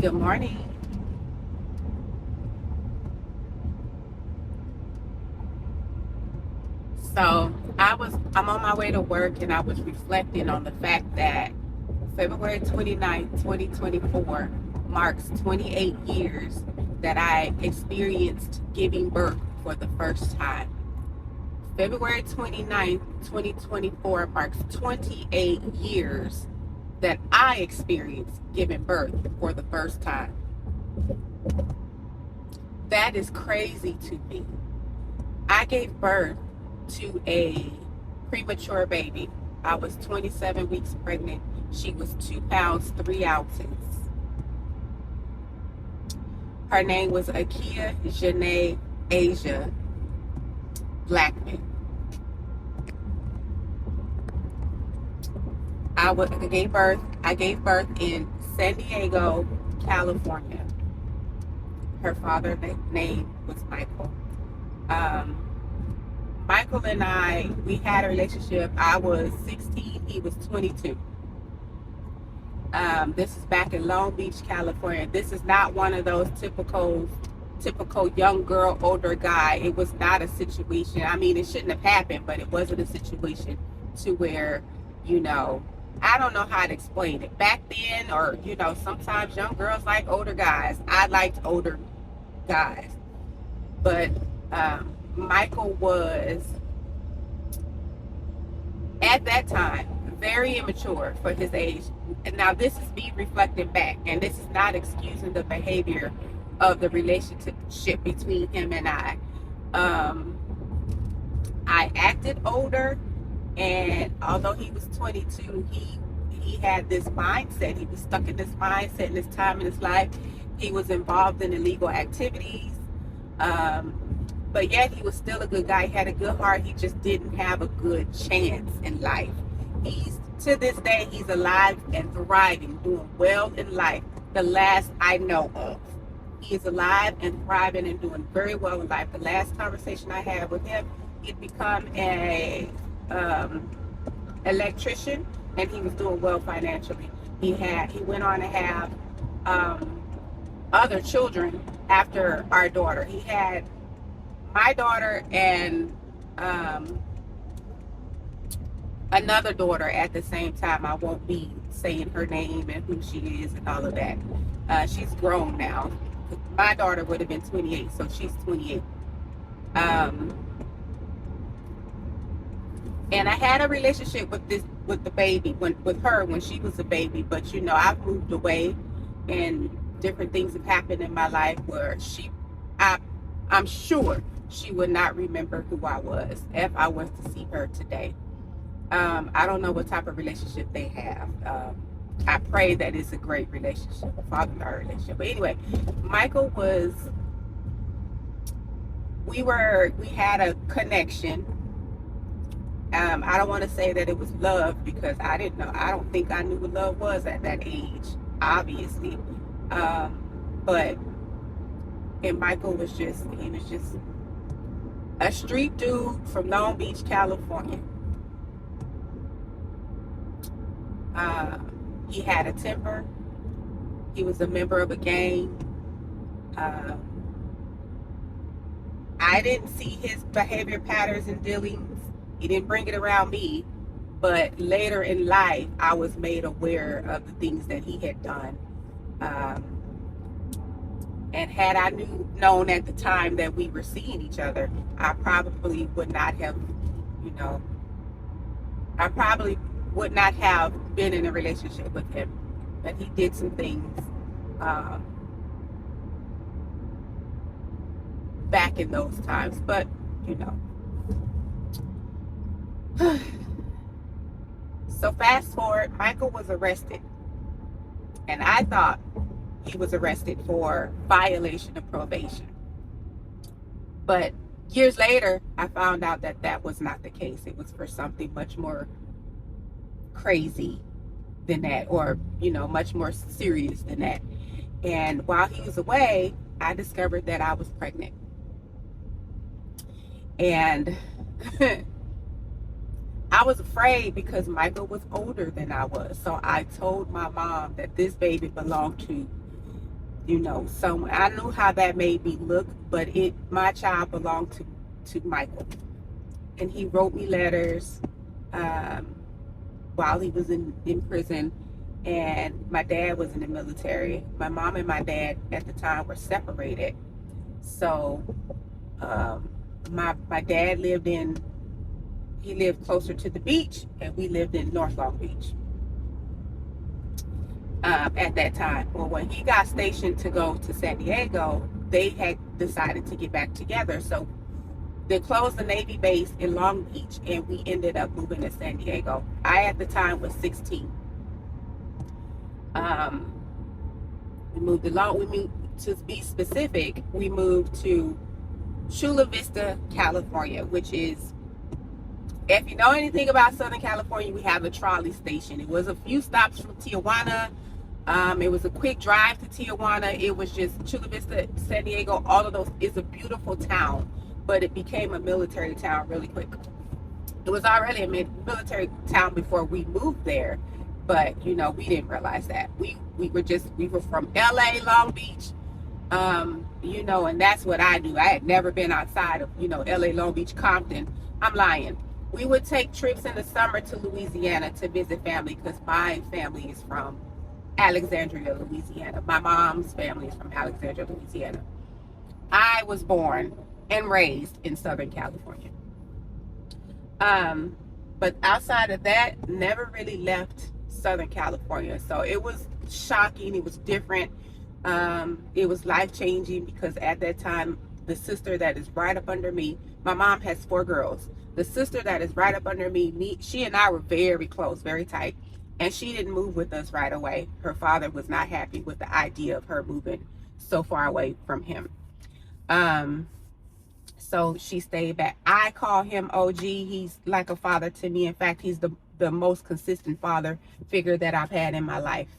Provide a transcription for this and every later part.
Good morning. I'm on my way to work and I was reflecting on the fact that February 29th, 2024 marks 28 years that I experienced giving birth for the first time. February 29th, 2024 marks 28 years that I experienced giving birth for the first time. That is crazy to me. I gave birth to a premature baby. I was 27 weeks pregnant. She was 2 pounds, 3 ounces. Her name was Akia Janae Asia Blackman. I gave birth in San Diego, California. Her father's name was Michael. Michael and I, we had a relationship. I was 16, he was 22. This is back in Long Beach, California. This is not one of those typical young girl, older guy. It was not a situation. I mean, it shouldn't have happened, but it wasn't a situation to where, I don't know how to explain it. Back then, or, sometimes young girls like older guys. I liked older guys. But Michael was, at that time, very immature for his age. And now this is me reflecting back, and this is not excusing the behavior of the relationship between him and I. I acted older, and although he was 22, he had this mindset. He was stuck in this mindset in this time in his life. He was involved in illegal activities. But yet he was still a good guy. He had a good heart. He just didn't have a good chance in life. To this day, he's alive and thriving, doing well in life. The last I know of. He is alive and thriving and doing very well in life. The last conversation I had with him, he'd become a electrician, and he was doing well financially. He went on to have other children after our daughter. He had my daughter and another daughter at the same time. I won't be saying her name and who she is and all of that. She's grown now. My daughter would have been 28, so she's 28. And I had a relationship with the baby, with her when she was a baby. But I've moved away, and different things have happened in my life where I'm sure she would not remember who I was if I was to see her today. I don't know what type of relationship they have. I pray that it's a great relationship, a father-daughter relationship. But anyway, Michael we had a connection. I don't want to say that it was love, because I didn't know. I don't think I knew what love was at that age, obviously. But Michael was just a street dude from Long Beach, California. He had a temper. He was a member of a gang. I didn't see his behavior patterns and dealings. He didn't bring it around me. But later in life, I was made aware of the things that he had done. And had I known at the time that we were seeing each other, I probably would not have, I probably would not have been in a relationship with him. But he did some things back in those times. But, So fast forward, Michael was arrested. And I thought he was arrested for violation of probation. But years later, I found out that that was not the case. It was for something much more crazy than that, or, much more serious than that. And while he was away, I discovered that I was pregnant. And I was afraid because Michael was older than I was. So I told my mom that this baby belonged to you know, somewhere. I knew how that made me look, but my child belonged to Michael. And he wrote me letters um, while he was in prison. And my dad was in the military. My mom and my dad at the time were separated. So my dad lived closer to the beach, and we lived in North Long Beach at that time. Well, when he got stationed to go to San Diego, they had decided to get back together. So they closed the Navy base in Long Beach, and we ended up moving to San Diego. I, at the time, was 16. We moved, to be specific, we moved to Chula Vista, California, which is, if you know anything about Southern California, we have a trolley station. It was a few stops from Tijuana. It was a quick drive to Tijuana. It was just Chula Vista, San Diego, all of those. It's a beautiful town, but it became a military town really quick. It was already a military town before we moved there, but you know, we didn't realize that. We were from LA, Long Beach, you know, and that's what I do. I had never been outside of, you know, LA, Long Beach, Compton. I'm lying. We would take trips in the summer to Louisiana to visit family, because my family is from Alexandria, Louisiana. My mom's family is from Alexandria, Louisiana. I was born and raised in Southern California. But outside of that, never really left Southern California. So it was shocking. It was different. It was life-changing, because at that time, the sister that is right up under me, my mom has 4 girls. The sister that is right up under me, she and I were very close, very tight. And she didn't move with us right away. Her father was not happy with the idea of her moving so far away from him. So she stayed back. I call him OG. He's like a father to me. In fact, he's the most consistent father figure that I've had in my life.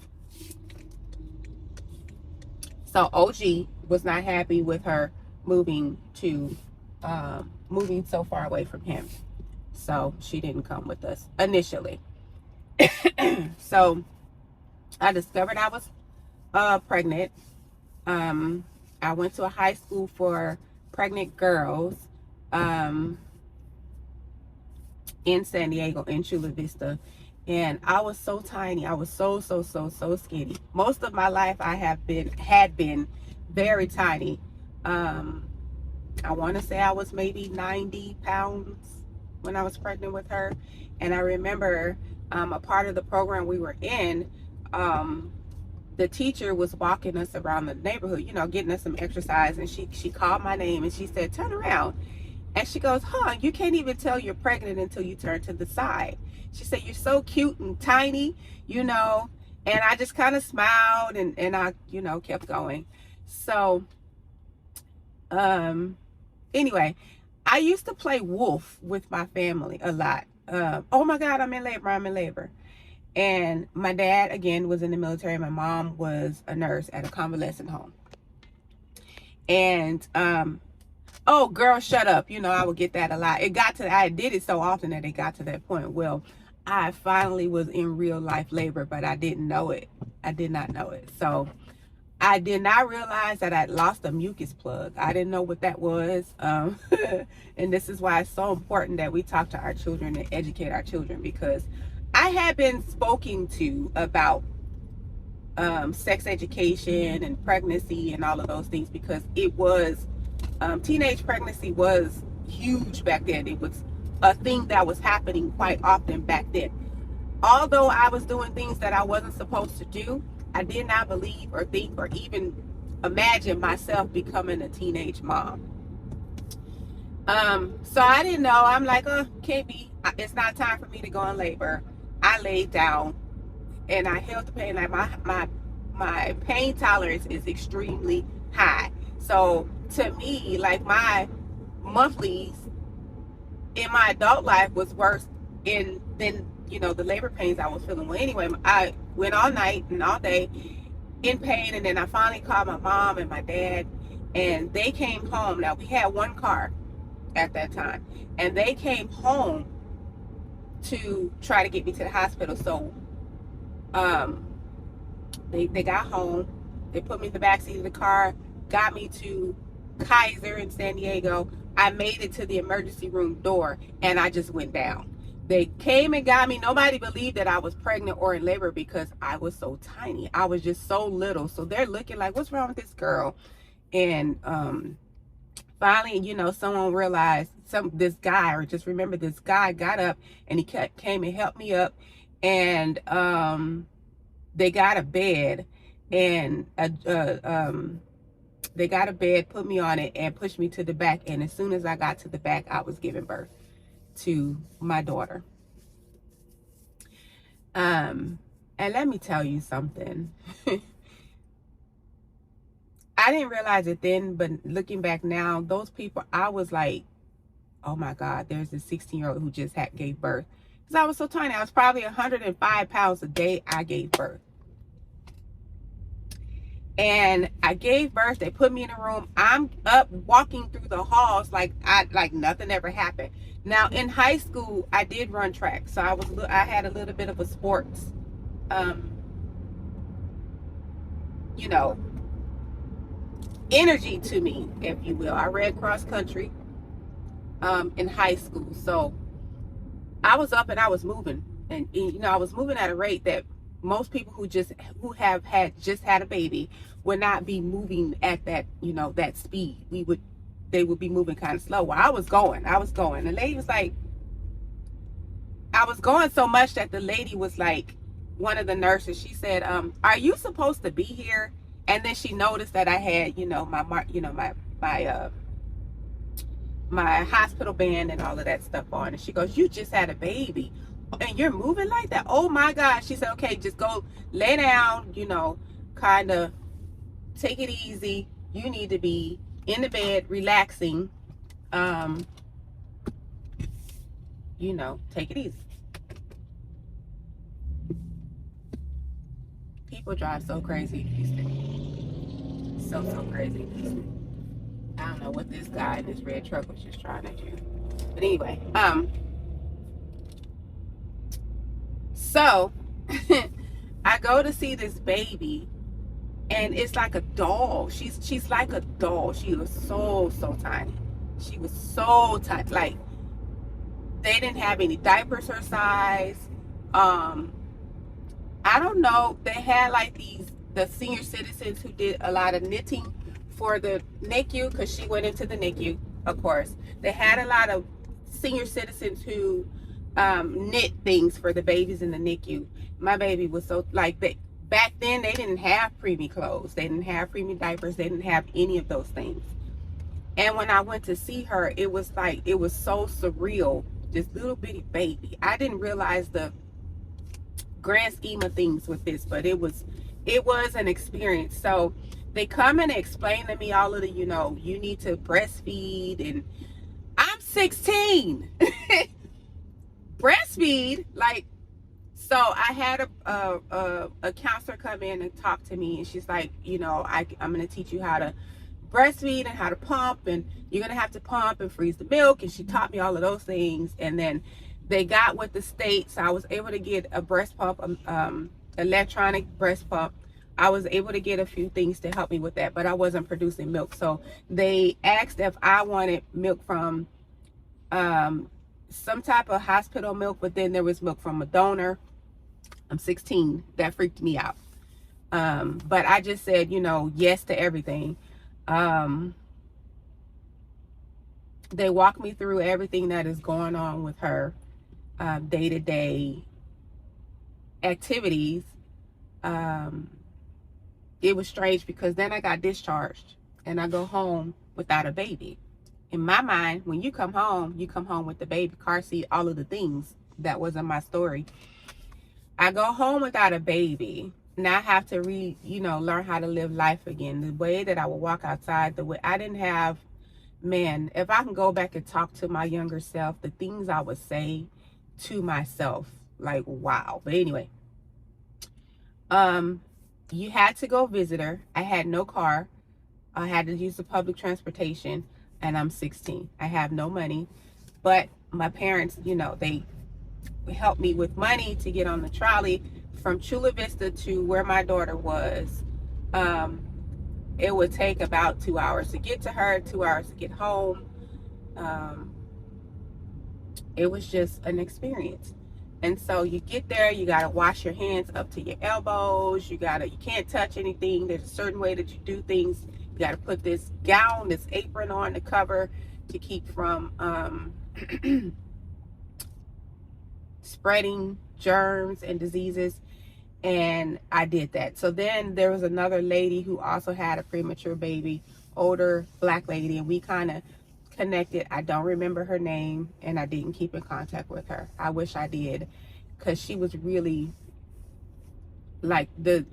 So OG was not happy with her moving so far away from him. So she didn't come with us initially. So I discovered I was pregnant. I went to a high school for pregnant girls in San Diego, in Chula Vista. And I was so tiny. I was so skinny. Most of my life I had been very tiny. I want to say I was maybe 90 pounds when I was pregnant with her. And I remember a part of the program we were in, the teacher was walking us around the neighborhood, you know, getting us some exercise. And she called my name and she said, "Turn around." And she goes, "You can't even tell you're pregnant until you turn to the side." She said, "You're so cute and tiny, you know." And I just kind of smiled and I, you know, kept going. So, anyway, I used to play wolf with my family a lot. Oh my God, I'm in labor. And my dad, again, was in the military. My mom was a nurse at a convalescent home. And, oh, girl, shut up. You know, I would get that a lot. I did it so often that it got to that point. Well, I finally was in real life labor, but I didn't know it. I did not know it. So I did not realize that I'd lost a mucus plug. I didn't know what that was. And this is why it's so important that we talk to our children and educate our children, because I had been spoken to about sex education and pregnancy and all of those things, because it was, teenage pregnancy was huge back then. It was a thing that was happening quite often back then. Although I was doing things that I wasn't supposed to do, I did not believe or think or even imagine myself becoming a teenage mom. So I didn't know. I'm like, oh, can't be. It's not time for me to go in labor. I laid down and I held the pain. Like my pain tolerance is extremely high. So to me, like, my monthlies in my adult life was worse than, you know, the labor pains I was feeling. Well, anyway, I went all night and all day in pain, and then I finally called my mom and my dad, and they came home. Now, we had one car at that time, and they came home to try to get me to the hospital. So they got home, They put me in the back seat of the car, got me to Kaiser in San Diego. I made it to the emergency room door, and I just went down. They came and got me. Nobody believed that I was pregnant or in labor because I was so tiny. I was just so little. So they're looking like, what's wrong with this girl? And finally, you know, someone realized, this guy, or just remember, this guy got up and he came and helped me up. And they got a bed, and they got a bed, put me on it, and pushed me to the back. And as soon as I got to the back, I was giving birth to my daughter. And let me tell you something. I didn't realize it then, but looking back now, those people, I was like, oh my God, there's a 16-year-old who just gave birth. Because I was so tiny. I was probably 105 pounds a day I gave birth. And I gave birth. They put me in a room. I'm up walking through the halls like nothing ever happened. Now in high school, I did run track, so I had a little bit of a sports, you know, energy to me, if you will. I ran cross country in high school, so I was up and I was moving, and you know, I was moving at a rate that most people who have had a baby would not be moving at that, you know, that speed. They would be moving kind of slow. Well, I was going. The lady was like, I was going so much that the lady was like, one of the nurses, she said, are you supposed to be here? And then she noticed that I had, you know, my hospital band and all of that stuff on. And she goes, you just had a baby and you're moving like that? Oh my God. She said, okay, just go lay down, you know, kind of take it easy. You need to be in the bed, relaxing. You know, take it easy. People drive so crazy in Houston. So crazy. I don't know what this guy in this red truck was just trying to do. But anyway, so I go to see this baby, and it's like a doll. She's like a doll. She was so tiny. She was so tiny. Like, they didn't have any diapers her size. I don't know. They had like the senior citizens who did a lot of knitting for the NICU, because she went into the NICU, of course. They had a lot of senior citizens who knit things for the babies in the NICU. My baby was so, like, back then they didn't have preemie clothes. They didn't have preemie diapers. They didn't have any of those things. And when I went to see her, it was like, it was so surreal. This little bitty baby. I didn't realize the grand scheme of things with this, but it was an experience. So they come and explain to me all of the, you know, you need to breastfeed, and I'm 16. Breastfeed, like, so I had a counselor come in and talk to me, and she's like, you know, I'm going to teach you how to breastfeed and how to pump, and you're going to have to pump and freeze the milk. And she taught me all of those things. And then they got with the state, so I was able to get a breast pump, electronic breast pump. I was able to get a few things to help me with that, but I wasn't producing milk. So they asked if I wanted milk from some type of hospital milk, but then there was milk from a donor. I'm 16. That freaked me out. But I just said, you know, yes to everything. They walked me through everything that is going on with her, day-to-day activities. It was strange because then I got discharged and I go home without a baby. In my mind, when you come home with the baby, car seat, all of the things. That wasn't my story. I go home without a baby. Now I have to learn how to live life again. The way that I would walk outside, the way I didn't have, man, if I can go back and talk to my younger self, the things I would say to myself, like, wow. But anyway, you had to go visit her. I had no car. I had to use the public transportation, and I'm 16. I have no money, but my parents, you know, they helped me with money to get on the trolley from Chula Vista to where my daughter was. it would take about 2 hours to get to her, 2 hours to get home. It was just an experience. And so you get there, you got to wash your hands up to your elbows. You can't touch anything. There's a certain way that you do things. You got to put this gown, this apron on to cover, to keep from spreading germs and diseases. And I did that. So then there was another lady who also had a premature baby, older Black lady, and we kind of connected. I don't remember her name, and I didn't keep in contact with her. I wish I did, because she was really like the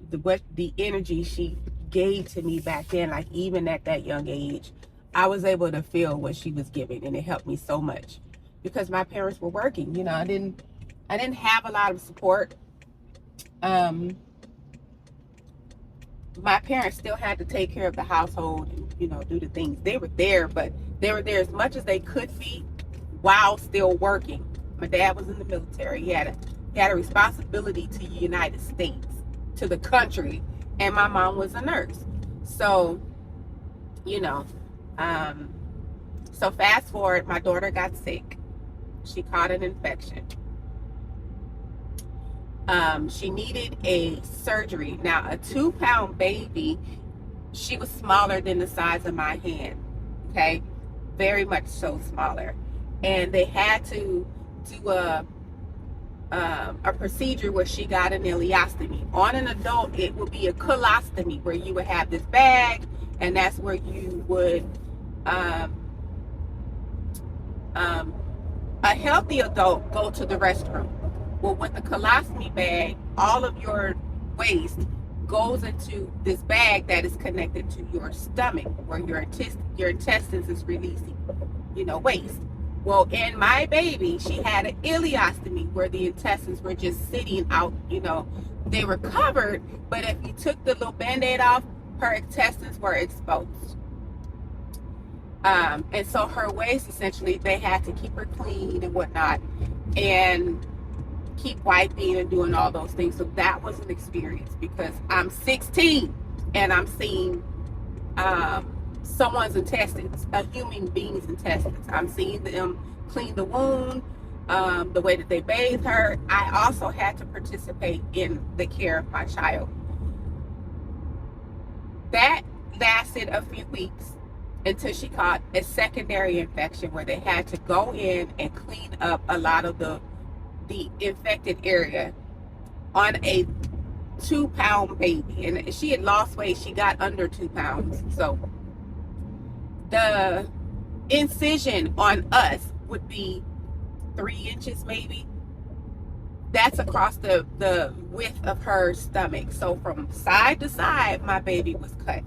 energy she gave to me back then, like even at that young age, I was able to feel what she was giving, and it helped me so much because my parents were working. You know, I didn't have a lot of support. My parents still had to take care of the household and, you know, do the things. They were there, but they were there as much as they could be while still working. My dad was in the military. He had a responsibility to the United States, to the country, and my mom was a nurse. So, you know, so fast forward, my daughter got sick. She caught an infection. She needed a surgery. Now, a 2-pound baby, she was smaller than the size of my hand, okay? Very much so smaller. And they had to do a procedure where she got an ileostomy. On an adult, it would be a colostomy, where you would have this bag, and that's where you would, a healthy adult, go to the restroom. Well, with the colostomy bag, all of your waste goes into this bag that is connected to your stomach, where your intestines is releasing, you know, waste. Well, in my baby, she had an ileostomy, where the intestines were just sitting out, you know, they were covered, but if you took the little Band-Aid off, her intestines were exposed. And so her waste, essentially, they had to keep her clean and whatnot, and keep wiping and doing all those things. So that was an experience, because I'm 16 and I'm seeing someone's intestines, a human being's intestines. I'm seeing them clean the wound, the way that they bathed her. I also had to participate in the care of my child. That lasted a few weeks until she caught a secondary infection, where they had to go in and clean up a lot of the infected area on a 2-pound baby. And she had lost weight. She got under 2 pounds. So the incision on us would be 3 inches maybe. That's across the width of her stomach. So from side to side, my baby was cut.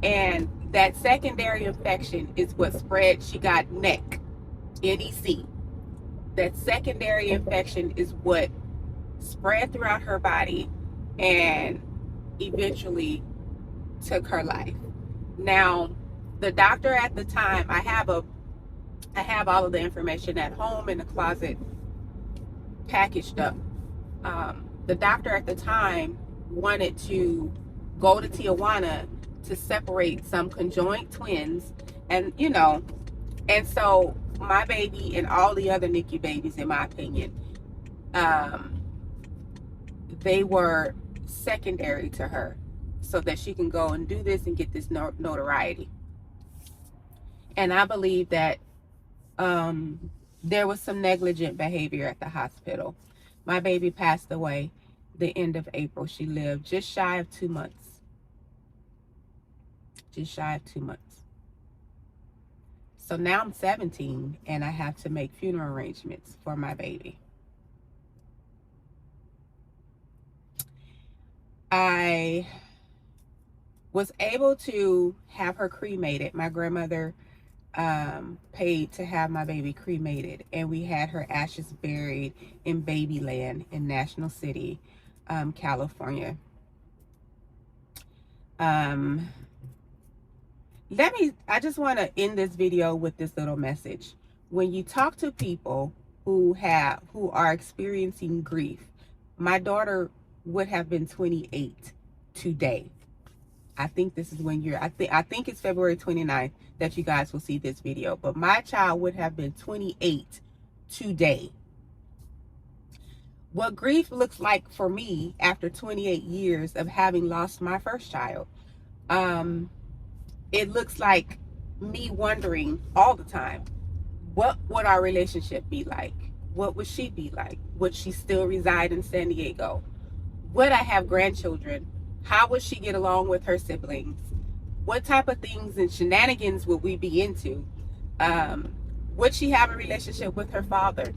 And that secondary infection is what spread. She got NEC. That secondary infection is what spread throughout her body and eventually took her life. Now, the doctor at the time, I have all of the information at home in the closet, packaged up. The doctor at the time wanted to go to Tijuana to separate some conjoined twins, and you know, and so my baby and all the other NICU babies, in my opinion, they were secondary to her, so that she can go and do this and get this notoriety. And I believe that there was some negligent behavior at the hospital. My baby passed away the end of April. She lived just shy of 2 months. Just shy of 2 months. So now I'm 17 and I have to make funeral arrangements for my baby. I was able to have her cremated. My grandmother paid to have my baby cremated, and we had her ashes buried in Babyland in National City, California. I just want to end this video with this little message. When you talk to people who are experiencing grief, my daughter would have been 28 today. I think this is when I think it's February 29th that you guys will see this video. But my child would have been 28 today. What grief looks like for me after 28 years of having lost my first child. It looks like me wondering all the time, what would our relationship be like? What would she be like? Would she still reside in San Diego? Would I have grandchildren? How would she get along with her siblings? What type of things and shenanigans would we be into? Would she have a relationship with her father?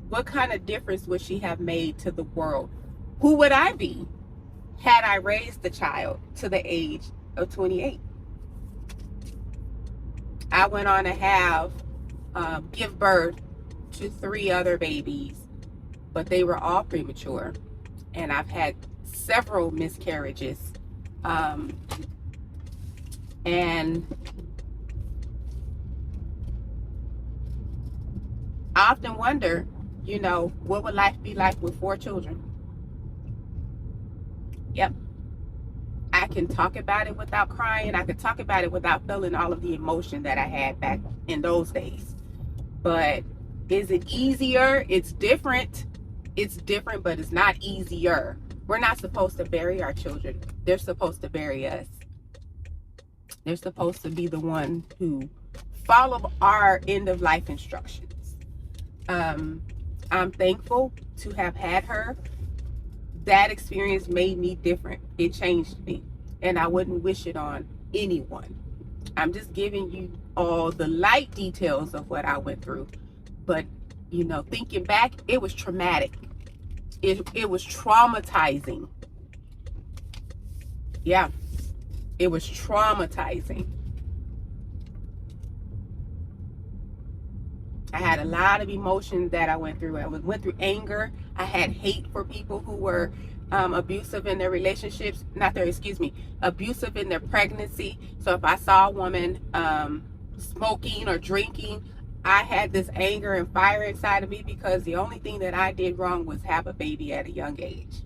What kind of difference would she have made to the world? Who would I be had I raised the child to the age of 28? I went on to have give birth to 3 other babies, but they were all premature, and I've had several miscarriages, and I often wonder, what would life be like with 4 children? Yep. I can talk about it without crying. I can talk about it without feeling all of the emotion that I had back in those days. But is it easier? It's different. It's different, but it's not easier. We're not supposed to bury our children. They're supposed to bury us. They're supposed to be the one who follow our end of life instructions. I'm thankful to have had her. That experience made me different. It changed me, and I wouldn't wish it on anyone. I'm just giving you all the light details of what I went through. But, thinking back, it was traumatic. It was traumatizing. Yeah, it was traumatizing. I had a lot of emotions that I went through. I went through anger. I had hate for people who were abusive in their relationships, abusive in their pregnancy. So if I saw a woman smoking or drinking, I had this anger and fire inside of me because the only thing that I did wrong was have a baby at a young age.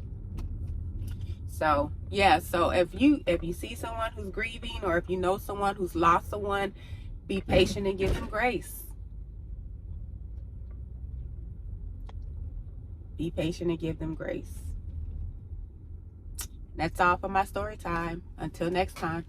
So yeah, so if you see someone who's grieving, or if you know someone who's lost someone, be patient and give them grace. Be patient and give them grace. That's all for my story time. Until next time.